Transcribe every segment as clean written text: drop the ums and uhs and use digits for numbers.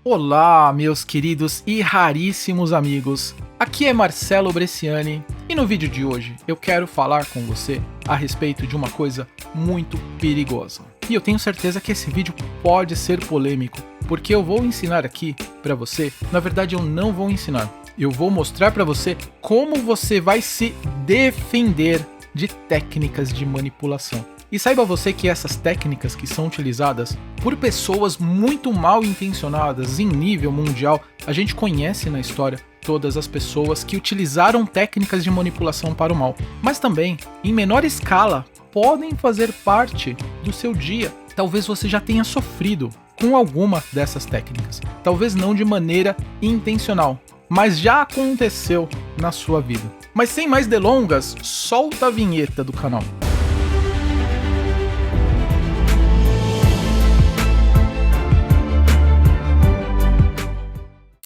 Olá, meus queridos e raríssimos amigos. Aqui é Marcelo Bresciani e no vídeo de hoje eu quero falar com você a respeito de uma coisa muito perigosa. E eu tenho certeza que esse vídeo pode ser polêmico, porque eu vou ensinar aqui pra você, na verdade eu não vou ensinar, eu vou mostrar pra você como você vai se defender de técnicas de manipulação. E saiba você que essas técnicas que são utilizadas por pessoas muito mal intencionadas em nível mundial, a gente conhece na história todas as pessoas que utilizaram técnicas de manipulação para o mal, mas também, em menor escala, podem fazer parte do seu dia. Talvez você já tenha sofrido com alguma dessas técnicas, talvez não de maneira intencional, mas já aconteceu na sua vida. Mas sem mais delongas, solta a vinheta do canal.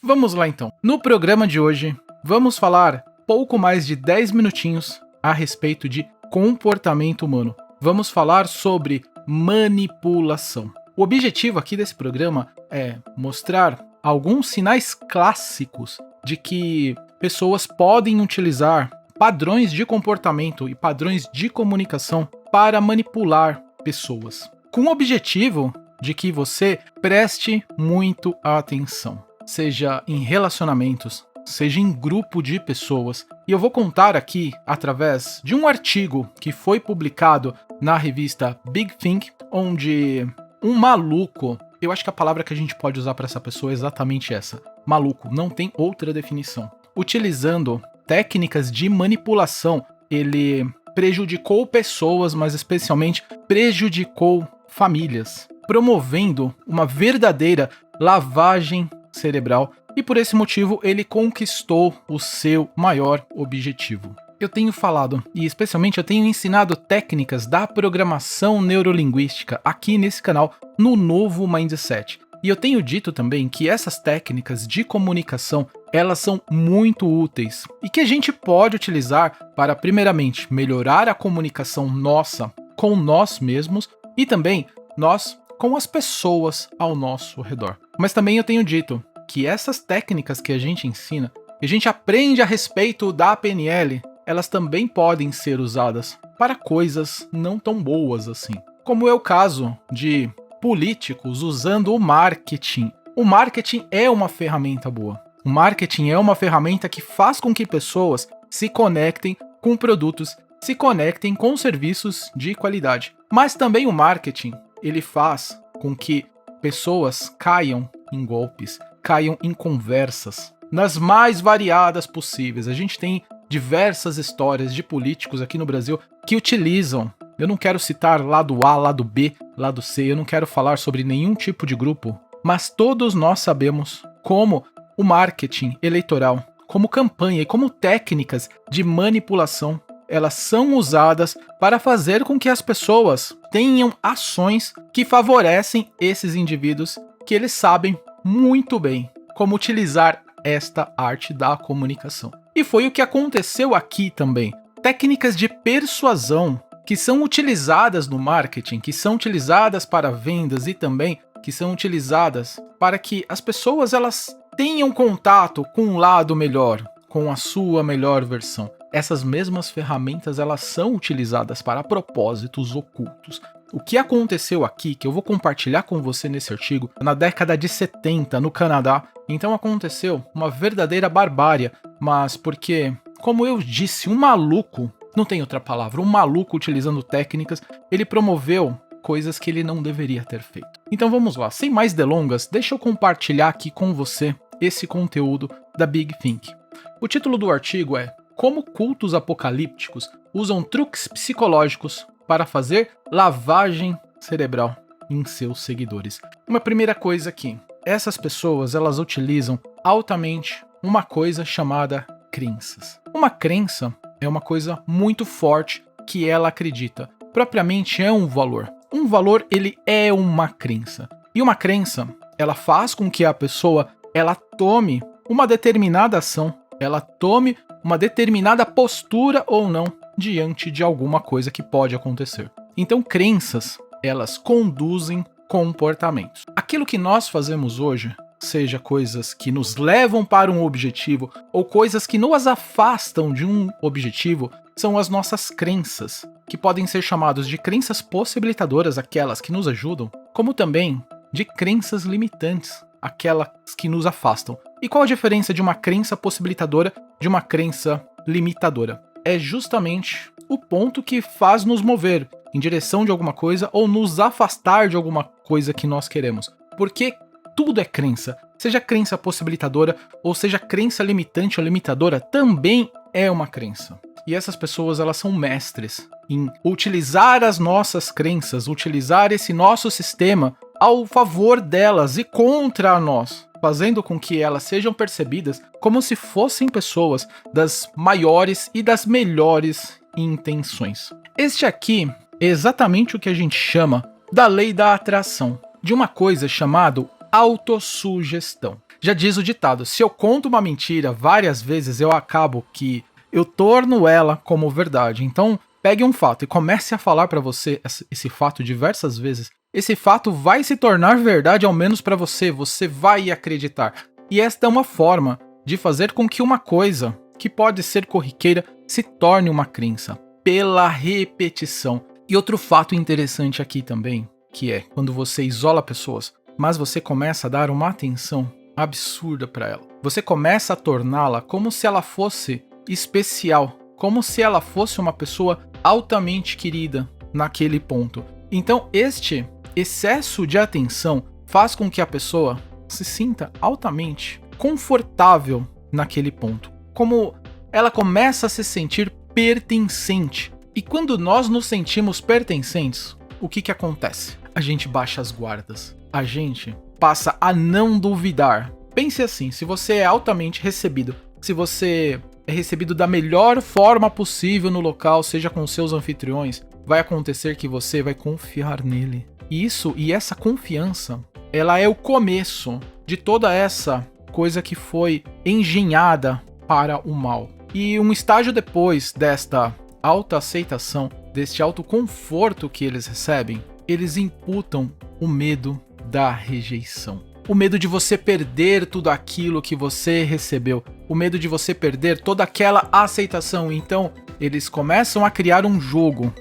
Vamos lá então. No programa de hoje, vamos falar pouco mais de 10 minutinhos a respeito de comportamento humano. Vamos falar sobre manipulação. O objetivo aqui desse programa é mostrar alguns sinais clássicos de que pessoas podem utilizar padrões de comportamento e padrões de comunicação para manipular pessoas, com o objetivo de que você preste muito atenção, seja em relacionamentos, seja em grupo de pessoas. E eu vou contar aqui através de um artigo que foi publicado na revista Big Think, onde um maluco, eu acho que a palavra que a gente pode usar para essa pessoa é exatamente essa, maluco, não tem outra definição. Utilizando técnicas de manipulação, ele prejudicou pessoas, mas especialmente prejudicou famílias, promovendo uma verdadeira lavagem cerebral, e por esse motivo ele conquistou o seu maior objetivo. Eu tenho falado, e especialmente eu tenho ensinado técnicas da programação neurolinguística aqui nesse canal, no novo Mindset. E eu tenho dito também que essas técnicas de comunicação, elas são muito úteis e que a gente pode utilizar para, primeiramente, melhorar a comunicação nossa com nós mesmos e também nós com as pessoas ao nosso redor. Mas também eu tenho dito que essas técnicas que a gente ensina, que a gente aprende a respeito da PNL, elas também podem ser usadas para coisas não tão boas assim. Como é o caso de políticos usando o marketing. O marketing é uma ferramenta boa. O marketing é uma ferramenta que faz com que pessoas se conectem com produtos, se conectem com serviços de qualidade. Mas também o marketing, ele faz com que pessoas caiam em golpes, caiam em conversas, nas mais variadas possíveis. A gente tem diversas histórias de políticos aqui no Brasil que utilizam, eu não quero citar lado A, lado B, lado C, eu não quero falar sobre nenhum tipo de grupo, mas todos nós sabemos como o marketing eleitoral, como campanha e como técnicas de manipulação, elas são usadas para fazer com que as pessoas tenham ações que favorecem esses indivíduos, que eles sabem muito bem como utilizar esta arte da comunicação. E foi o que aconteceu aqui também. Técnicas de persuasão que são utilizadas no marketing, que são utilizadas para vendas e também que são utilizadas para que as pessoas elas tenham contato com um lado melhor, com a sua melhor versão. Essas mesmas ferramentas elas são utilizadas para propósitos ocultos. O que aconteceu aqui, que eu vou compartilhar com você nesse artigo, na década de 70 no Canadá, então aconteceu uma verdadeira barbárie, mas porque, como eu disse, um maluco, não tem outra palavra, um maluco utilizando técnicas, ele promoveu coisas que ele não deveria ter feito. Então vamos lá, sem mais delongas, deixa eu compartilhar aqui com você esse conteúdo da Big Think. O título do artigo é Como cultos apocalípticos usam truques psicológicos para fazer lavagem cerebral em seus seguidores. Uma primeira coisa aqui, essas pessoas elas utilizam altamente uma coisa chamada crenças. Uma crença é uma coisa muito forte que ela acredita. Propriamente é um valor. Um valor ele é uma crença. E uma crença ela faz com que a pessoa ela tome uma determinada ação, ela tome uma determinada postura ou não diante de alguma coisa que pode acontecer. Então, crenças, elas conduzem comportamentos. Aquilo que nós fazemos hoje seja coisas que nos levam para um objetivo ou coisas que nos afastam de um objetivo, são as nossas crenças, que podem ser chamadas de crenças possibilitadoras, aquelas que nos ajudam, como também de crenças limitantes, aquelas que nos afastam. E qual a diferença de uma crença possibilitadora de uma crença limitadora? É justamente o ponto que faz nos mover em direção de alguma coisa ou nos afastar de alguma coisa que nós queremos. Porque tudo é crença, seja crença possibilitadora ou seja crença limitante ou limitadora, também é uma crença. E essas pessoas, elas são mestres em utilizar as nossas crenças, utilizar esse nosso sistema ao favor delas e contra nós, fazendo com que elas sejam percebidas como se fossem pessoas das maiores e das melhores intenções. Este aqui é exatamente o que a gente chama da lei da atração, de uma coisa chamada autossugestão. Já diz o ditado, se eu conto uma mentira várias vezes, eu torno ela como verdade. Então, pegue um fato e comece a falar para você esse fato diversas vezes. Esse fato vai se tornar verdade, ao menos para você. Você vai acreditar. E esta é uma forma de fazer com que uma coisa que pode ser corriqueira se torne uma crença, pela repetição. E outro fato interessante aqui também, que é quando você isola pessoas, mas você começa a dar uma atenção absurda para ela. Você começa a torná-la como se ela fosse especial, como se ela fosse uma pessoa altamente querida naquele ponto. Então, este excesso de atenção faz com que a pessoa se sinta altamente confortável naquele ponto. Como ela começa a se sentir pertencente. E quando nós nos sentimos pertencentes, o que acontece? A gente baixa as guardas. A gente passa a não duvidar. Pense assim, se você é altamente recebido, se você é recebido da melhor forma possível no local, seja com seus anfitriões, vai acontecer que você vai confiar nele. E essa confiança, ela é o começo de toda essa coisa que foi engenhada para o mal. E um estágio depois desta autoaceitação, deste autoconforto que eles recebem, eles imputam o medo da rejeição. O medo de você perder tudo aquilo que você recebeu. O medo de você perder toda aquela aceitação. Então, eles começam a criar um jogo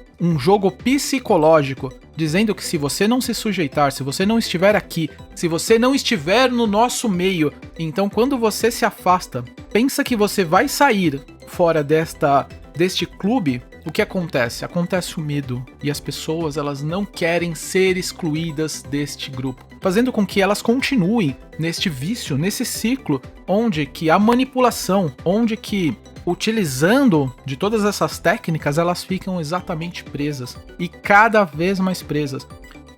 psicológico, dizendo que se você não se sujeitar, se você não estiver aqui, se você não estiver no nosso meio, então quando você se afasta, pensa que você vai sair fora deste clube, o que acontece? Acontece o medo e as pessoas, elas não querem ser excluídas deste grupo, fazendo com que elas continuem neste vício, nesse ciclo, onde que a manipulação, onde que utilizando de todas essas técnicas, elas ficam exatamente presas e cada vez mais presas.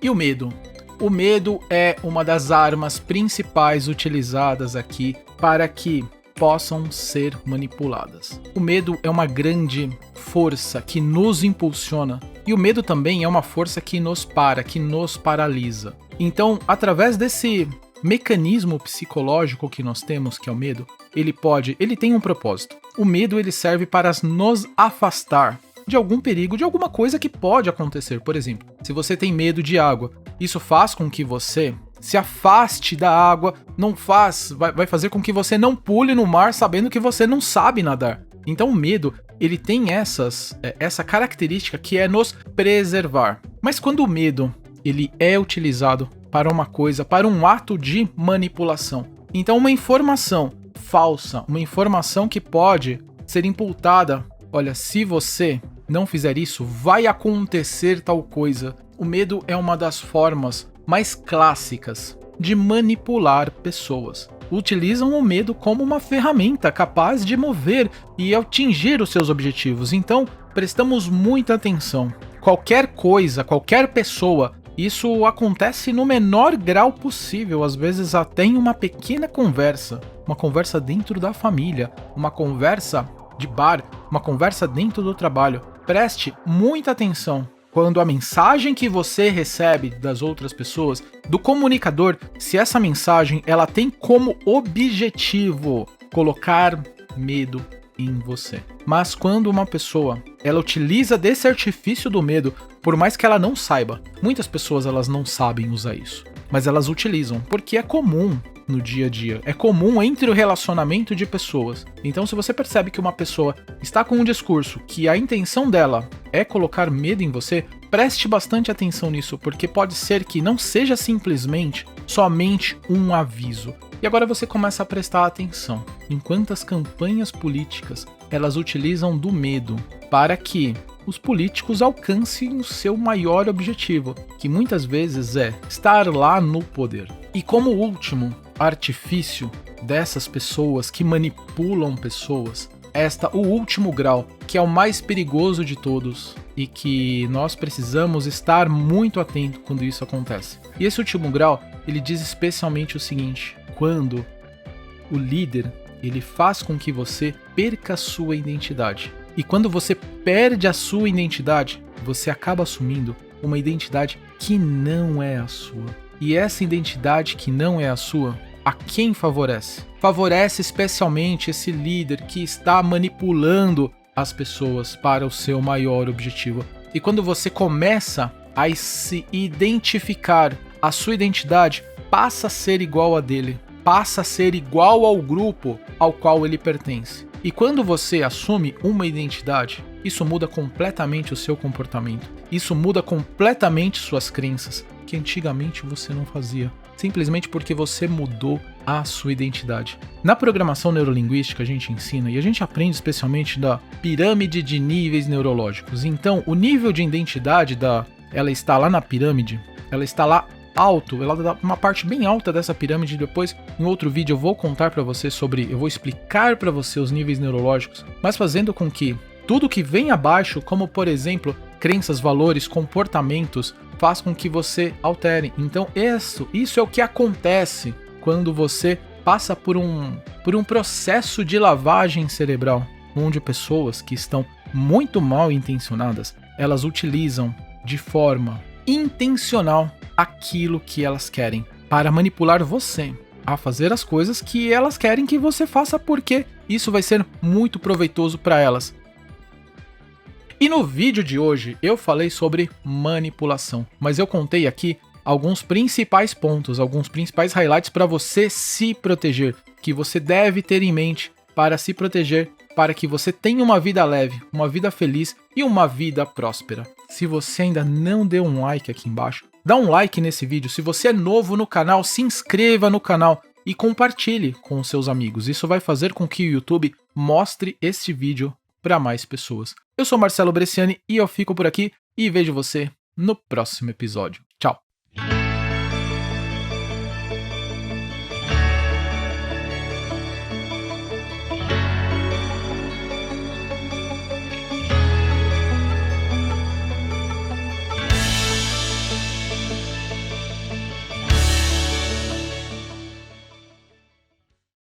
E o medo? O medo é uma das armas principais utilizadas aqui para que possam ser manipuladas. O medo é uma grande força que nos impulsiona e o medo também é uma força que nos paralisa. Então, através desse mecanismo psicológico que nós temos, que é o medo, ele tem um propósito. O medo, ele serve para nos afastar de algum perigo, de alguma coisa que pode acontecer. Por exemplo, se você tem medo de água, isso faz com que você se afaste da água, vai fazer com que você não pule no mar sabendo que você não sabe nadar. Então o medo, ele tem essa característica que é nos preservar. Mas quando o medo, ele é utilizado para uma coisa, para um ato de manipulação, então uma informação falsa, uma informação que pode ser imputada, olha, se você não fizer isso, vai acontecer tal coisa. O medo é uma das formas mais clássicas de manipular pessoas. Utilizam o medo como uma ferramenta capaz de mover e atingir os seus objetivos. Então, prestamos muita atenção. Qualquer coisa, qualquer pessoa, isso acontece no menor grau possível, às vezes até em uma pequena conversa. Uma conversa dentro da família, uma conversa de bar, uma conversa dentro do trabalho. Preste muita atenção. Quando a mensagem que você recebe das outras pessoas, do comunicador, se essa mensagem ela tem como objetivo colocar medo em você. Mas quando uma pessoa ela utiliza desse artifício do medo, por mais que ela não saiba, muitas pessoas elas não sabem usar isso, mas elas utilizam porque é comum no dia a dia. É comum entre o relacionamento de pessoas. Então, se você percebe que uma pessoa está com um discurso que a intenção dela é colocar medo em você, preste bastante atenção nisso, porque pode ser que não seja simplesmente somente um aviso. E agora você começa a prestar atenção em quantas campanhas políticas elas utilizam do medo para que os políticos alcancem o seu maior objetivo, que muitas vezes é estar lá no poder. E como último artifício dessas pessoas que manipulam pessoas, o último grau, que é o mais perigoso de todos e que nós precisamos estar muito atento quando isso acontece. E esse último grau, ele diz especialmente o seguinte: quando o líder, ele faz com que você perca a sua identidade. E quando você perde a sua identidade, você acaba assumindo uma identidade que não é a sua. E essa identidade que não é a sua, a quem favorece? Favorece especialmente esse líder que está manipulando as pessoas para o seu maior objetivo. E quando você começa a se identificar, a sua identidade passa a ser igual a dele, passa a ser igual ao grupo ao qual ele pertence. E quando você assume uma identidade, isso muda completamente o seu comportamento. Isso muda completamente suas crenças, que antigamente você não fazia, simplesmente porque você mudou a sua identidade. Na programação neurolinguística a gente ensina e a gente aprende especialmente da pirâmide de níveis neurológicos. Então, o nível de identidade ela está lá na pirâmide, ela está lá alto, ela dá uma parte bem alta dessa pirâmide. Depois, em outro vídeo, eu vou contar para você eu vou explicar para você os níveis neurológicos, mas fazendo com que tudo que vem abaixo, como por exemplo, crenças, valores, comportamentos, faz com que você altere. Então, isso é o que acontece quando você passa por um processo de lavagem cerebral, onde pessoas que estão muito mal intencionadas, elas utilizam de forma intencional aquilo que elas querem para manipular você a fazer as coisas que elas querem que você faça, porque isso vai ser muito proveitoso para elas. E no vídeo de hoje eu falei sobre manipulação, mas eu contei aqui alguns principais pontos, alguns principais highlights para você se proteger, que você deve ter em mente para se proteger, para que você tenha uma vida leve, uma vida feliz e uma vida próspera. Se você ainda não deu um like aqui embaixo, dá um like nesse vídeo. Se você é novo no canal, se inscreva no canal e compartilhe com os seus amigos. Isso vai fazer com que o YouTube mostre este vídeo para mais pessoas. Eu sou Marcelo Bresciani e eu fico por aqui e vejo você no próximo episódio.